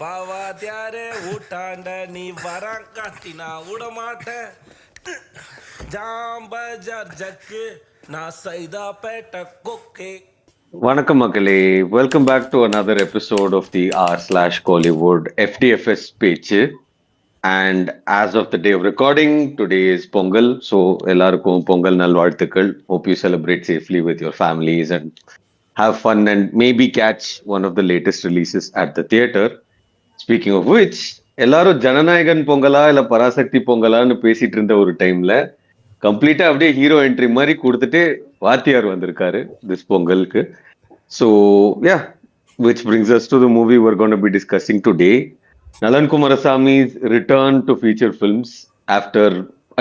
Vaa Vaathiyaar Movie Varangati na udamata Jambajar Jakke na Saida Peta Kokke. Vanakkam மக்களே, welcome back to another episode of the r/Kollywood FDFS pechu. And as of the day of recording, today is Pongal. So, எல்லாருக்கும் பொங்கல் நல்வாழ்த்துக்கள். Hope you celebrate safely with your families and have fun and maybe catch one of the latest releases at the theater. Speaking of which, எல்லாரும் ஜனநாயகன் பொங்கலா இல்ல பராசக்தி பொங்கலான்னு பேசிட்டு இருந்த ஒரு டைம்ல கம்ப்ளீட்டா அப்படியே ஹீரோ என்ட்ரி மாதிரி கொடுத்துட்டு வாத்தியார் வந்திருக்காரு திஸ் பொங்கலுக்கு. So, yeah, which brings us to the movie we're going to be discussing today. Nalan Kumarasamy's return to feature films after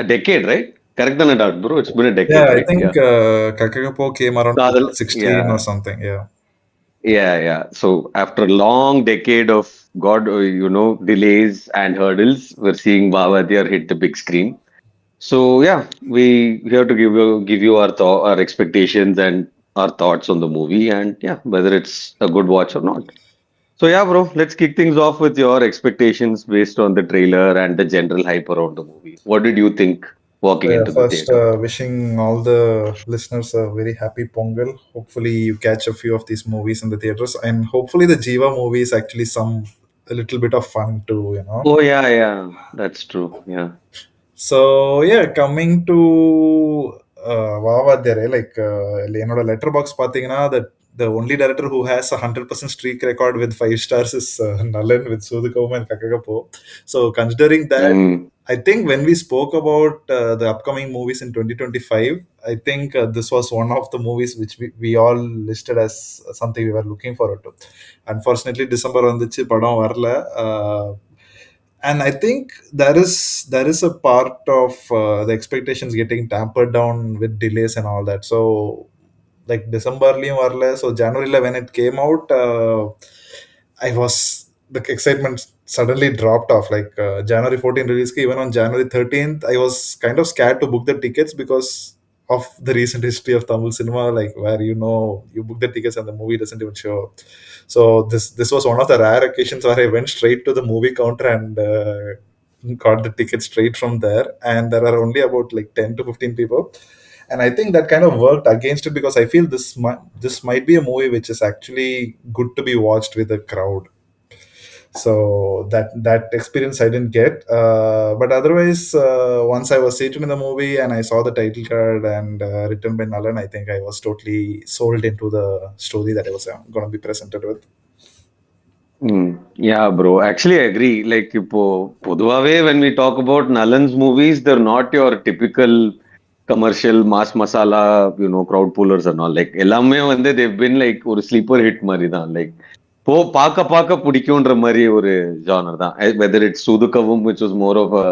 a decade, right? Correct than that, bro. It's been a decade, Yeah, I right? think Yeah. Kakakapo came around Kadal, 2016 or yeah, something. Yeah. yeah. So after a long decade of delays and hurdles, we're seeing Vaa Vaathiyaar hit the big screen. So yeah, we have to give you our expectations and our thoughts on the movie, and yeah, whether it's a good watch or not. So yeah, bro, let's kick things off with your expectations based on the trailer and the general hype around the movie. What did you think walking Yeah, into the first, theater? wishing all the listeners a very happy Pongal. Hopefully, you catch a few of these movies in the theaters, and hopefully, the Jiva movie is actually a little bit of fun too. Oh yeah, that's true. Yeah. So yeah, coming to Vaavadhyare, like என்னோட letter box பார்த்தீங்கன்னா the only director who has a 100% streak record with 5 stars is Nalan with Sudhakavam and Kakakapo. So considering that, Mm, I think when we spoke about the upcoming movies in 2025, I think this was one of the movies which we all listed as something we were looking forward to. Unfortunately, December வந்துச்சு படம் வரல. And I think there is a part of the expectations getting tampered down with delays and all that. So like December varla, so January when it came out, I was the excitement suddenly dropped off. Like January 14 release ki, even on January 13th I was kind of scared to book the tickets because of the recent history of Tamil cinema, like where you book the tickets and the movie doesn't even show up. So this was one of the rare occasions where I went straight to the movie counter and got the ticket straight from there, and there are only about like 10 to 15 people, and I think that kind of worked against it because I feel this might be a movie which is actually good to be watched with a crowd. So that experience I didn't get, but otherwise, once I was seated in the movie and I saw the title card and written by Nalan, I think I was totally sold into the story that I was going to be presented with. yeah, bro. Actually, I agree. Like, பொதுவாவே when we talk about Nalan's movies, they're not your typical commercial mass masala, crowd pullers and all. Like, எல்லாமே வந்து they've been like ஒரு sleeper hit மாதிரி தான். Like, பார்க்க பிடிக்கும்ன்ற மாதிரி ஒரு genre தான். Whether it's Sudhakavam, which was more of a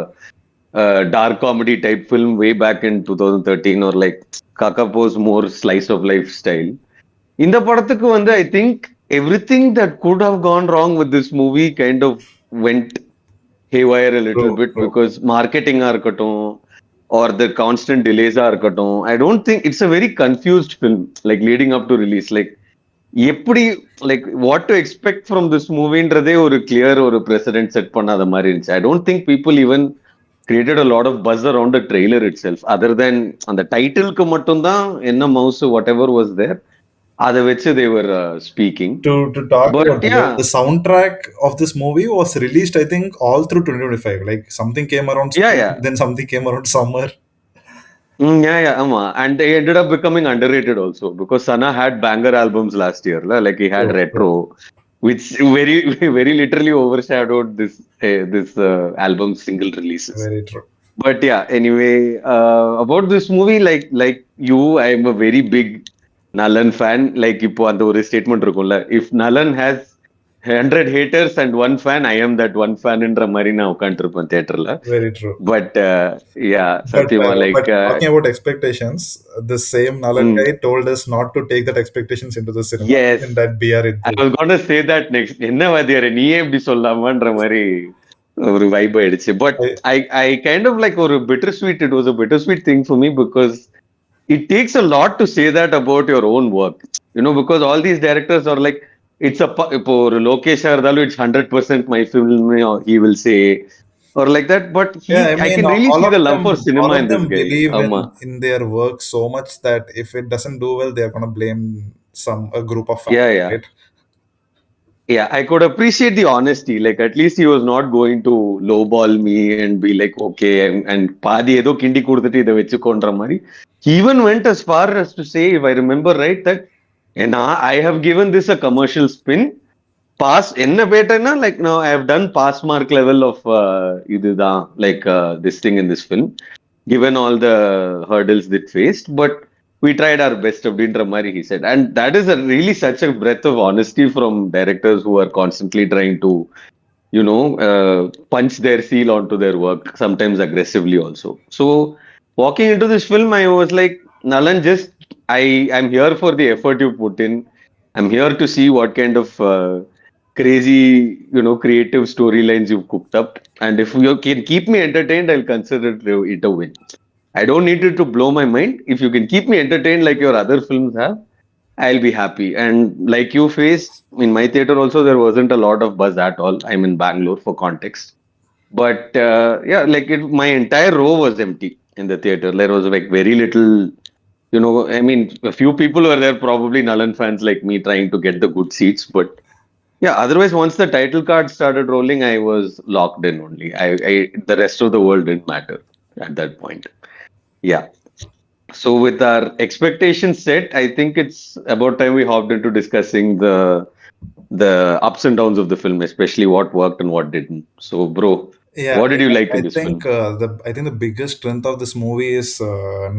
dark comedy type film way back in 2013, or like Kakapo's more slice of life style. இந்த படத்துக்கு வந்து I think everything that could have gone wrong with this movie kind of went haywire a little True, bit true. because marketing இருக்கட்டும் or the constant delays இருக்கட்டும், I don't think it's a very confused film like leading up to release. Like எப்படி like what to expect from this movieன்றதே ஒரு clear ஒரு precedent set பண்ணாத மாதிரி இருந்துச்சு. I don't think people even created a lot of buzz around the trailer itself other than அந்த டைட்டிலுக்கு மட்டும்தான் என்ன mouse whatever was there அதை வச்சு they were speaking. To talk But about yeah, the soundtrack of this movie was released, I think, all through 2025. Like something came around spring, yeah. then something came around summer. Yeah, and they ended up becoming underrated also because Sana had banger albums last year. Like he had True, true. Retro, which very very literally overshadowed this album's single releases. Very true. But yeah, anyway, about this movie, like you, I am a very big Nalan fan. Like இப்போ அந்த ஒரு statement இருக்கும்ல, if Nalan has 100 haters and one fan, I am that one fan ன்ற மாதிரி நான் உட்காந்துருப்பேன் தியேட்டர்ல. Very true. But yeah, But சத்தியமா uh, like but talking about expectations, the same Nalan guy told us not to take that expectations into the cinema. yes, In that BR it I did. was gonna say that next. என்ன வாத்தியாரே நீயே இப்படி சொல்லாமன்ற மாதிரி ஒரு vibe ஆயிடுச்சு. But I- I kind of like ஒரு bittersweet. It was a bittersweet thing for me because it takes a lot to say that about your own work. Because all these directors are like, it's a இப்போ ஒரு லோகேஷா இருந்தாலும் it's 100% my film or he will say or like that, but Yeah, I I mean, can really all see of the love them, for all cinema of in them this guy. believe ஆமா. in their work so much that if it doesn't do well, they are gonna blame a group of fans, Yeah, yeah. right? Yeah, I could appreciate the honesty. Like, at least he was not going to lowball me and be like, okay, and பாதி ஏதோ கிண்டி கொடுத்துட்டு இதை வச்சுக்கோன்ற மாதிரி. He even went as far as to say, if I remember right, that and I have given this a commercial spin. Pass என்ன பேட்டர்னா like now I have done pass mark level of இதுதான் like this thing in this film, given all the hurdles that faced, but we tried our best அப்படின்ற மாதிரி he said, and that is a really such a breath of honesty from directors who are constantly trying to punch their seal onto their work, sometimes aggressively also. So walking into this film, I was like, Nalan, just I'm here for the effort you put in. I'm here to see what kind of crazy, creative storylines you've cooked up. And if you can keep me entertained, I'll consider it a win. I don't need it to blow my mind. If you can keep me entertained like your other films have, I'll be happy. And like you faced in my theater also, there wasn't a lot of buzz at all. I'm in Bangalore for context. But yeah, like my entire row was empty in the theater. There was like very little, I mean, a few people were there, probably Nalan fans like me trying to get the good seats. But yeah, otherwise, once the title card started rolling, I was locked in only. The rest of the world didn't matter at that point. Yeah. So with our expectations set, I think it's about time we hopped into discussing the ups and downs of the film, especially what worked and what didn't. So, bro, Yeah, what did you like I in this think film? the biggest strength of this movie is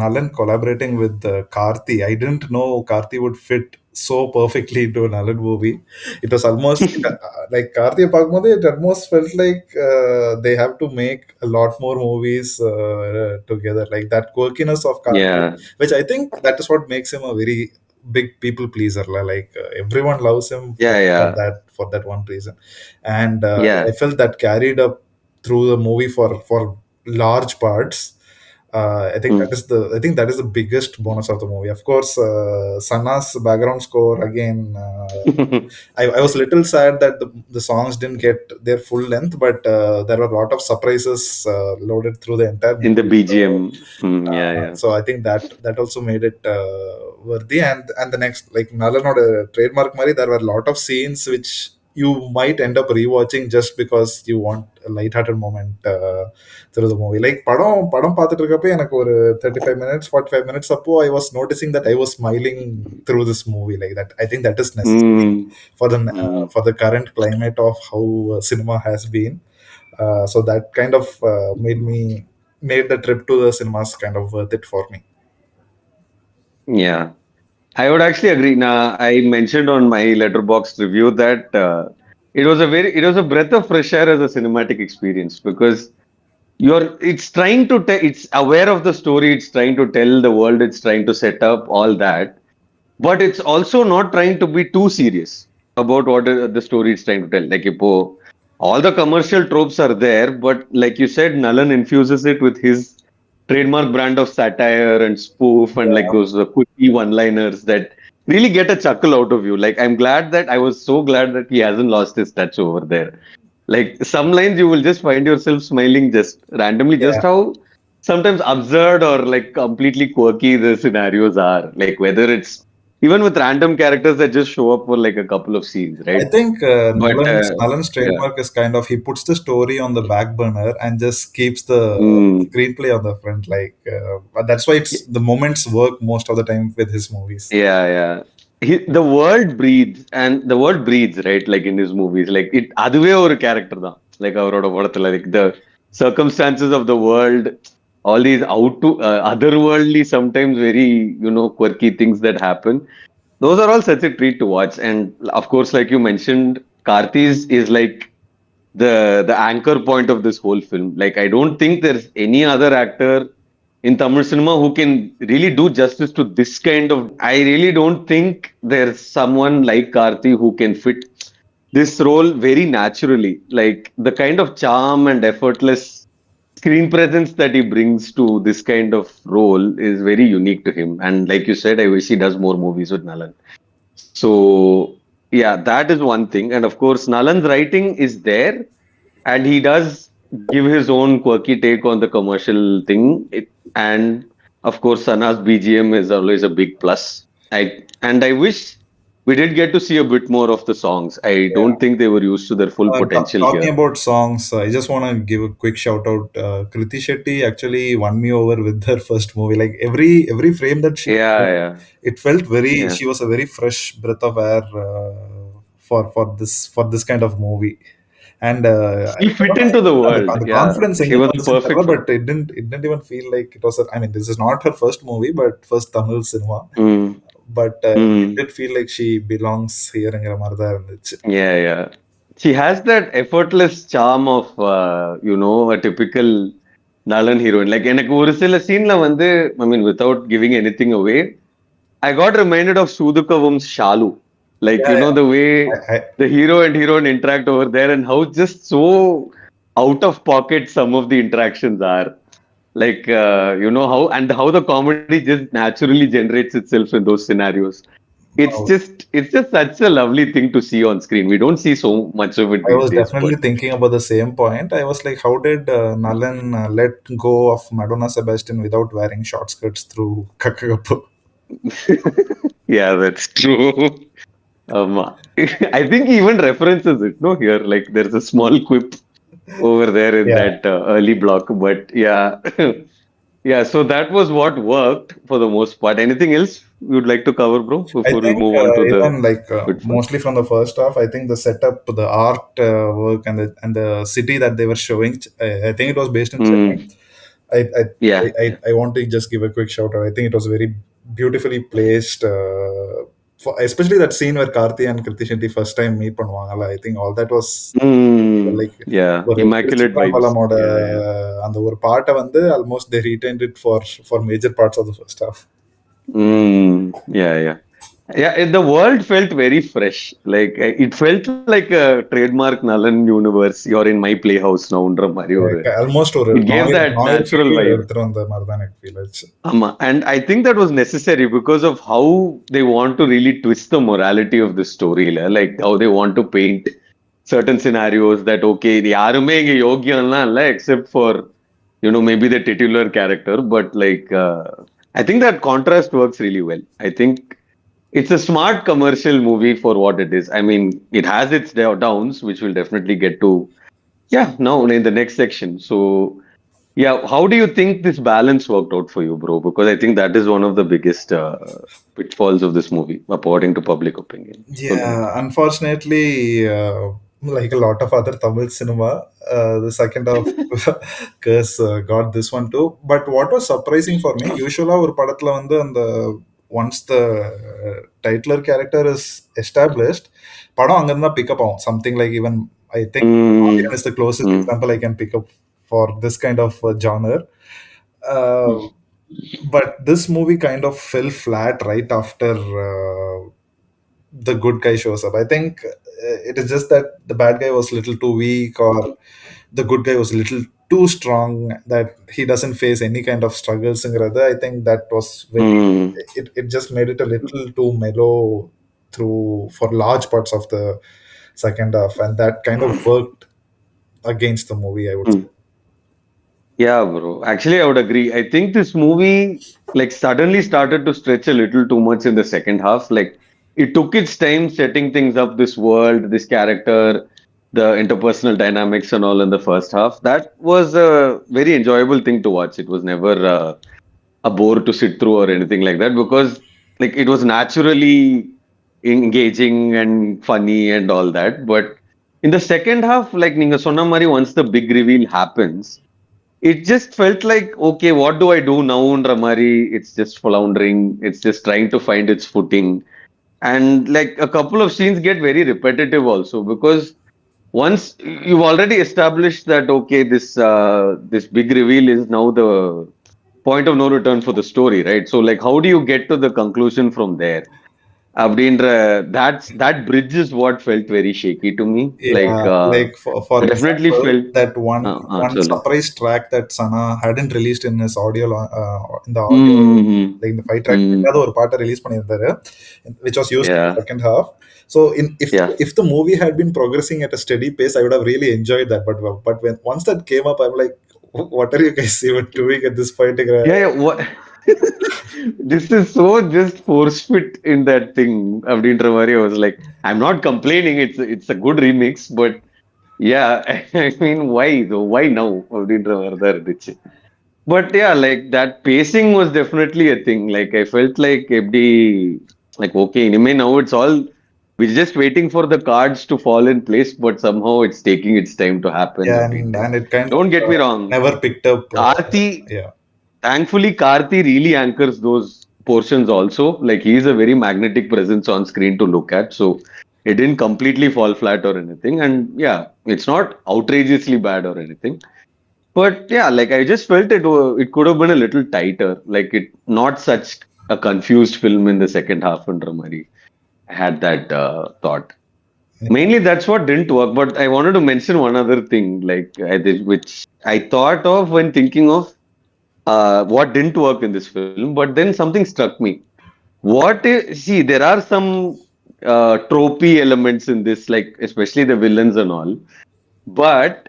Nalan collaborating with Karthi. I didn't know Karthi would fit so perfectly into a Nalan movie. It was almost like Karthi Pagmade. It almost felt like they have to make a lot more movies together. Like that quirkiness of Karthi, Yeah, which I think that is what makes him a very big people pleaser. Like everyone loves him yeah, yeah, for that one reason, and I yeah. felt that carried up through the movie for large parts. Mm. I think that is the biggest bonus of the movie. Of course, Sana's background score again. I was a little sad that the songs didn't get their full length, but there were a lot of surprises loaded through the entire In the movie. BGM. Mm, yeah, yeah. So I think that also made it worthy. And the next, like Nalan or a trademark Mari, there were a lot of scenes which you might end up rewatching just because you want a lighthearted moment through the movie. Like படம் பார்த்துட்டு இருக்கப்ப எனக்கு ஒரு 35 minutes 45 minutes அப்போ I was noticing that I was smiling through this movie like that. I think that is necessary Mm, mm. for the current climate of how cinema has been. So that kind of made the trip to the cinemas kind of worth it for me. Yeah. I would actually agree. Now, I mentioned on my letterbox review that it was a breath of fresh air as a cinematic experience, because it's trying to tell, it's aware of the story, it's trying to tell the world, it's trying to set up all that, but it's also not trying to be too serious about what the story is trying to tell. Like, all the commercial tropes are there, but like you said, Nalan infuses it with his trademark brand of satire and spoof and like Yeah, those quickie one-liners that really get a chuckle out of you. Like, I was so glad that he hasn't lost his touch over there. Like, some lines you will just find yourself smiling just randomly, just yeah. how sometimes absurd or like completely quirky the scenarios are. Like, whether it's even with random characters that just show up for like a couple of scenes, I right? think But Nolan's yeah. trademark is kind of he puts the story on the back burner and just keeps the Mm. screenplay on the front. Like but that's why it's the moments work most of the time with his movies. Yeah, yeah. The world breathes, right? Like in his movies, like it. அதுவே ஒரு character தான். Like அவரோட படத்துல, like the circumstances of the world, all these out to otherworldly, sometimes very quirky things that happen. Those are all such a treat to watch. And of course, like you mentioned, Karthis is like the anchor point of this whole film. Like, I don't think there's any other actor in Tamil cinema who can really do justice to this kind of. I really don't think there's someone like Karthi who can fit this role very naturally. Like, the kind of charm and effortless screen presence that he brings to this kind of role is very unique to him. And like you said, I wish he does more movies with Nalan. So yeah, that is one thing. And of course, Nalan's writing is there, and he does give his own quirky take on the commercial thing. And of course, Sana's BGM is always a big plus. I wish we did get to see a bit more of the songs. I don't think they were used to their full potential Talking here. about songs, I just want to give a quick shout out. Kriti Shetty actually won me over with her first movie. Like every frame that she Yeah, did, yeah, it felt very. yeah. She was a very fresh breath of air for this kind of movie. And I She don't fit know, into the on world. the Yeah, confidence she singing was a was in her, perfect fit. but it didn't even feel like it was. I mean, this is not her first movie, but first Tamil cinema. Mm, But it mm. did feel like she belongs here in Martha. Yeah, yeah. She has that effortless charm of, a typical Nalan heroine. Like, எனக்கு ஒரு சில சீன்ல வந்து, I mean, without giving anything away, I got reminded of Sudukavam's Shalu. Like, Yeah, the way I the hero and heroine interact over there and how just so out of pocket some of the interactions are. Like, how the comedy just naturally generates itself in those scenarios. It's just such a lovely thing to see on screen. We don't see so much of it I these was days, definitely but thinking about the same point. I was like, how did Nalan let go of Madonna Sebastian without wearing short skirts through Kakakapu? yeah, that's true. Um, I think he even references it, no, here. Like there's a small quip over there in Yeah, that early block, but yeah, yeah. So that was what worked for the most part. Anything else you'd like to cover, bro, I before we think move on to the even like pitfalls? mostly from the first half, I think the setup, the art work, and the city that they were showing, I think it was based in Chennai. Mm, I I, I yeah, I yeah. I want to just give a quick shout out. I think it was very beautifully placed. Especially that scene where Karthi and Kriti Shetty first time meet பண்ணுவாங்கல்ல, I think all that was like Yeah, ஒரு immaculate vibes. திருச்சிற்றம்பலமோட Yeah, yeah. அந்த ஒரு பாட்டை வந்து almost they retained it for major parts of the first half. Yeah, yeah. Yeah, the world felt very fresh. Like it felt like a trademark Nalan universe. You're in my playhouse now, ன்ற மாதிரி ஒரு Like, almost ஒரு it gave நாயிரம் that நாயிரம் natural பெட்டி vibe. எடுத்துட்டு வந்த மாதிரி தான் எனக்கு ஃபீல் ஆச்சு. And I think that was necessary because of how they want to really twist the morality of the story. Like how they want to paint certain scenarios that, okay, யாருமே இங்க யோகியம்லாம் இல்ல except for, maybe the titular character. But like, I think that contrast works really well. I think it's a smart commercial movie for what it is. I mean, it has its downs, which we'll definitely get to. Yeah, now in the next section. So, yeah, how do you think this balance worked out for you, bro? Because I think that is one of the biggest pitfalls of this movie, according to public opinion. சொல்லுங்க. Yeah, unfortunately, like a lot of other Tamil cinema, the second half curse got this one too. But what was surprising for me, usually ஒரு படத்துல வந்து அந்த once the titular character is established, படம் அங்கிருந்து தான் pick up ஆகும். Something like even I think Audience Mm, is the closest mm, example I can pick up for this kind of genre. Uh, but this movie kind of fell flat right after the good guy shows up. I think it is just that the bad guy was a little too weak, or the good guy was a little too strong, that he doesn't face any kind of struggles. And rather, I think that was very. mm. It just made it a little too mellow through for large parts of the second half, and that kind of worked against the movie, I would say. Mm. Yeah, bro. Actually, I would agree. I think this movie like suddenly started to stretch a little too much in the second half. Like it took its time setting things up, this world, this character, the interpersonal dynamics and all in the first half. That was a very enjoyable thing to watch. It was never a bore to sit through or anything like that because like it was naturally engaging and funny and all that. But in the second half, like Ninga Sonamari, once the big reveal happens, it just felt like, okay, what do I do now, Ramari? It's just floundering. It's just trying to find its footing. And like a couple of scenes get very repetitive also because once you've already established that, okay, this big reveal is now the point of no return for the story, right? So like, how do you get to the conclusion from there? That bridge is what felt very shaky to me. Like, Yeah, like for I definitely example, felt, that one sorry. surprise track that Sana hadn't released in his audio in the audio, Mm-hmm. like in the five track Mm, இல்லாத ஒரு பாட்டை release பண்ணியிருந்தாரு, which was used in the yeah. second half. So Yeah. if the movie had been progressing at a steady pace, I would have really enjoyed that. But when once that came up, I'm like, what are you guys even doing at this point? Yeah, yeah. What? This is so just force fit in that thing. Abdin Ramari was like, I'm not complaining. It's a good remix, but yeah, I mean, why though? Why now? Abdin Ramari. But yeah, like that pacing was definitely a thing. Like I felt like FD, like okay, anime now it's all we're just waiting for the cards to fall in place, but somehow it's taking its time to happen. Yeah, Abdin. and it kind of Don't get me wrong. never picked up. Karthi, Yeah, thankfully, Karthi really anchors those portions also. Like he's a very magnetic presence on screen to look at. So it didn't completely fall flat or anything. And yeah, it's not outrageously bad or anything. But yeah, like I just felt it could have been a little tighter. Like it not such a confused film in the second half in Ramari. I had that thought. Mainly that's what didn't work. But I wanted to mention one other thing, like which I thought of when thinking of what didn't work in this film. But then something struck me. See, there are some tropey elements in this, like especially the villains and all. But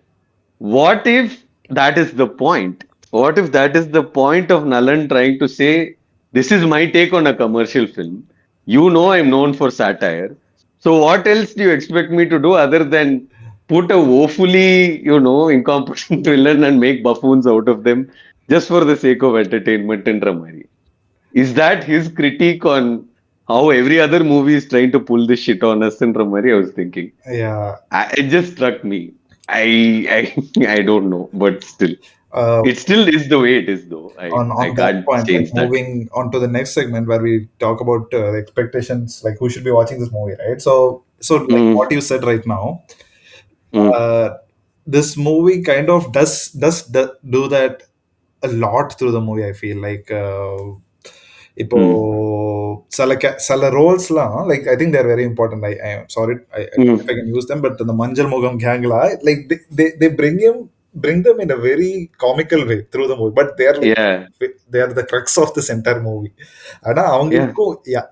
what if that is the point? What if that is the point of Nalan trying to say, this is my take on a commercial film? You know, I'm known for satire. So, what else do you expect me to do other than put a woefully, incompetent villain and make buffoons out of them just for the sake of entertainment in Ramari? Is that his critique on how every other movie is trying to pull this shit on us in Ramari? I was thinking. yeah. It just struck me. I don't know, but still, Uh, it still is the way it is, though. I on that can't point, like change that. moving on to the next segment where we talk about the expectations, like who should be watching this movie, right? So like what Mm, you said right now, mm, uh, this movie kind of do that a lot through the movie. I feel like இப்போ mm, சில ரோல்ஸ்லாம் like I think there very important I sorry if I mm. can use them, but the மஞ்சள் முகம் கேங்ல like they bring them in a very comical way through the movie, but they are like Yeah, they are the crux of this entire movie. ஆனா yeah, அவங்களுக்கும்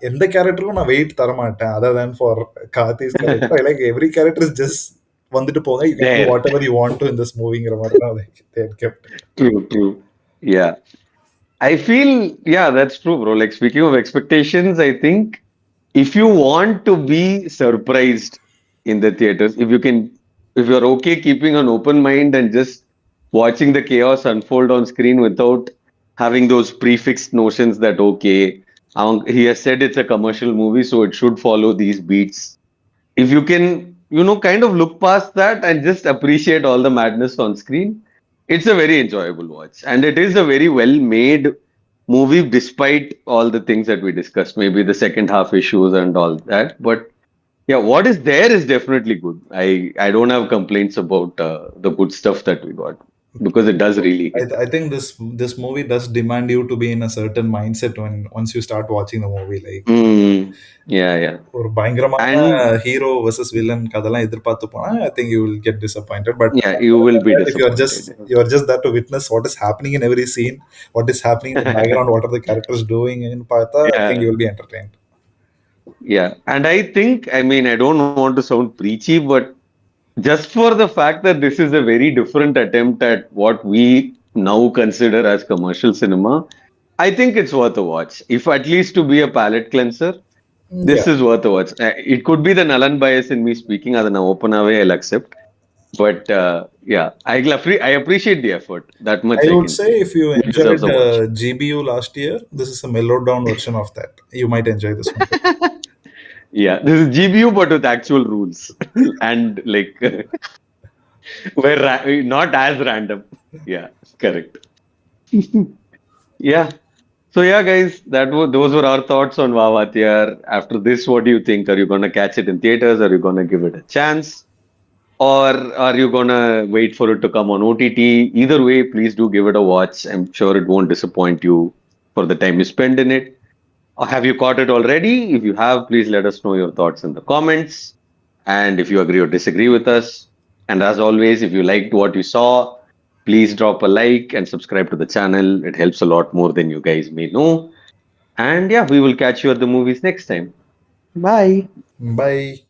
எந்த கேரக்டருக்கும் நான் wait தர மாட்டேன் other than for Karthi's character. I like every character is just வந்துட்டு போங்க, you can do there. whatever you want to in this movieங்கிற மாதிரி தான் like they had kept it. True, true. Yeah. I feel, yeah, that's true, bro. Like, speaking of expectations, I think if you want to be surprised in the theaters, if you're okay keeping an open mind and just watching the chaos unfold on screen without having those prefixed notions that, okay, he has said it's a commercial movie, so it should follow these beats. If you can, kind of look past that and just appreciate all the madness on screen, it's a very enjoyable watch. And it is a very well made movie, despite all the things that we discussed, maybe the second half issues and all that. But yeah, what is there is definitely good. I don't have complaints about the good stuff that we got because it does really hit. I think this movie does demand you to be in a certain mindset when once you start watching the movie. Like Yeah, yeah. ஒரு பயங்கரமான And hero versus villain கதெல்லாம் எதிர்பார்த்து போனா I think you will get disappointed. But yeah, you other will than be that, if disappointed. you are just there to witness what is happening in every scene, what is happening in the background, what are the characters doing in பார்த்தா, I think Yeah. you will be entertained. Yeah, and I think, I mean, I don't want to sound preachy, but just for the fact that this is a very different attempt at what we now consider as commercial cinema, I think it's worth a watch. If at least to be a palate cleanser, this Yeah, is worth a watch. It could be the Nalan bias in me speaking, as an open away, I'll accept. But yeah, I appreciate the effort. That much I I would can say say. if you It deserves enjoyed a watch. GBU last year, this is a mellowed down version of that. You might enjoy this one. Yeah, this is GBU, but with actual rules and like not as random. Yeah, correct. Yeah. So yeah, guys, those were our thoughts on Vaa Vaathiyaar. After this, what do you think? Are you gonna catch it in theaters? Are you gonna give it a chance? Or are you gonna wait for it to come on OTT? Either way, please do give it a watch. I'm sure it won't disappoint you for the time you spend in it. Or have you caught it already? If you have, please let us know your thoughts in the comments. And if you agree or disagree with us. And as always, if you liked what you saw, please drop a like and subscribe to the channel. It helps a lot more than you guys may know. And yeah, we will catch you at the movies next time. Bye. Bye.